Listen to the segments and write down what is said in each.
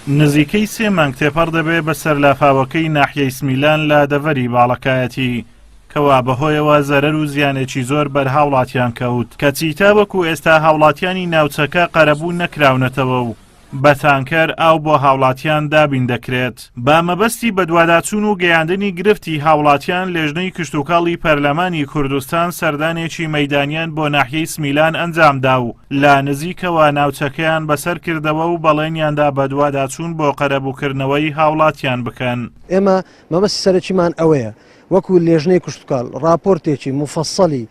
نزیکەی 3 مانگ تێپەڕ دەبێت بەسەر لافاوەکەی ناحیەی سمیلان لە دەڤەری باڵەکایەتی کەوا بەهۆیەوە زەرەر و زیانێکی زۆر بەر هاوڵاتیان کەوت کە چیتا وەکو ئێستا هاوڵاتیانی ناوچەکە قەرەبوو نەکراونەتەوە و بە تانکەر ئاو بۆ هاوڵاتیان دابین دەکرێت با مەبەستی بە دوواداچوون و گەیاندنی گرفتی هاوڵاتیان لێژنەی کشتوکاڵی پەرلەمانی کوردستان سەردانێکی مەیدانیان بۆ ناحیەی سمیلان ئەنجامدا و لا نزیکەوە ناوچەکەیان بەسەر کردەوە و بەڵێنیاندا بە دوواداچوون بۆ قەرەبووکردنەوەی هاوڵاتیان بکەن. ئێمە مەبەستی سەرەکیمان ئەوەیە وەکو لێژنەی کشتوکاڵ راپۆرتێکی مفەسەڵی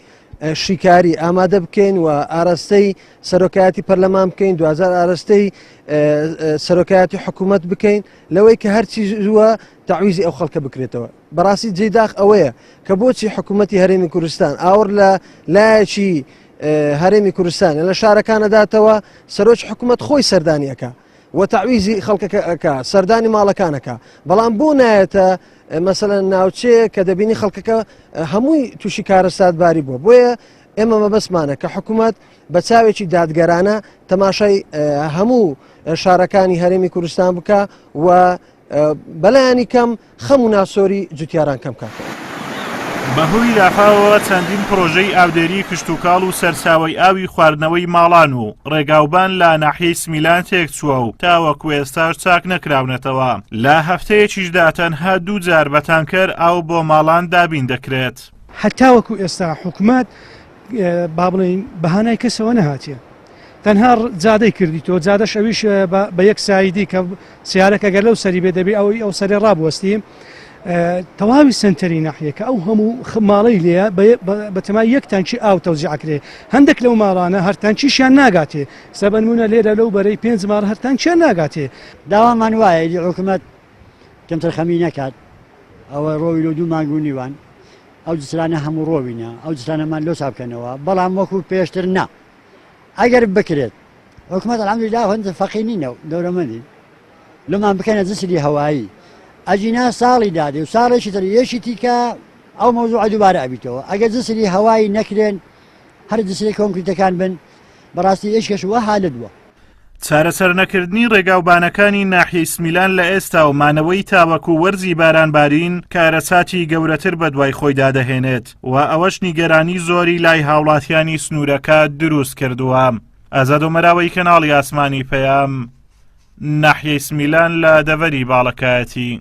شیکاری ئامادە بکەین و ئاراستەی سەرۆکایەتی پەرلەمان بکەین، دوزار ئاراستەی سەرۆکایەتی حکوومەت بکەین لەوەی کە هەرچی زووە تەعویزی ئەو خەڵکە بکرێتەوە. بەڕاستی جێداخ ئەوەیە کە بۆچی حکوومەتی هەرێمی کوردستان ئاور لە لایەکی هەرێمی کوردستان لە شارەکانەداتەوە سەرۆکی حکوومەت خۆی سەردانیەکە و تەعویزی خەڵکەکە سەردانی ماڵەکانەکە، بەڵام بۆ نایەتە مەسەلەن ناوچەیە کە دەبینی خەڵکەکە هەمووی تووشی کارە سادباری بووە. بۆیە ئێمە مەبەسمانە کە حکوومەت بە چاوێکی دادگەرانە تەماشای هەموو شارەکانی هەرێمی کوردستان بکە و بەلایانی کەم خەم و ناسۆری جوتیاران کەم کاتەوە. بەهۆی لافاوەوە چەندین پرۆژەی ئاودێری کشتوکاڵ و سەرچاوەی ئاوی خواردنەوەی ماڵان و ڕێگاوبان لە ناحیەی سمیلان تێکچووە و تاوەکو ئێستاش چاک نەکراونەتەوە. لە هەفتەیەکیشدا تەنها 2 جار بە تانکەر ئاو بۆ ماڵان دابین دەکرێت. هەتاوەکو ئێستا حکوومەت با بڵێین بەهانای کەسەوە نەهاتیە، تەنها جادەی کردیتەوە، جادەش ئەویش بە یەک سایدی کە سیارەکە گەر لەو سەری بێ دەبێ ئەو سەری ڕابوەستیم تەواوی سنتەری ناحیەکە ئەو هەموو ماڵەی لێە بەتەمای یەک تانکی ئاو تەوزیعکرێ. هەندێک لەو ماڵانە هەر تانکیشیان ناگاتێ، سەبەنمونە لێرە لەو بەرەی 5 ماڵ هەر تانکیان ناگاتێ. داوامان وایە حکوومەت کەم تەرخەمی نەکات، ئەوە ڕۆوی لە 2 مانگ و نیوان ئەو جسرانە هەموو ڕۆوینە، ئەو جسرانەمان لۆ چاپکەنەوە، بەڵام وەکو پێشتر نا ئەگەر بکرێت حکوومەت الحەمدولیلا هەندە فەقینینە دەورەمەندی لەمان بکەنە جسری هەوایی ئەجینا ساڵی دادێ و ساڵێکی تر یەشی تیکە ئەو مەوزوع دووبارە ئەبیتەوە. ئەگەر جسری هەوایی نەکرێن هەر جسری کۆنکریتەکان بن بەڕاستی ئێشکەش وە حالدووە. چارەسەر نەکردنی ڕێگاوبانەکانی ناحیەی سمیلان لە ئێستا و مانەوەی تاوەکو وەرزی بارانبارین کارەساتی گەورەتر بە دوای خۆیدا دەهێنێت و ئەوەش نیگەرانی زۆری لای هاوڵاتیانی سنوورەکە دروست کردووە. ئازاد و مەراوەی کەناڵی ئاسمانی پەیام ناحیەی سمیلان لە دەڤەری باڵەکایەتی.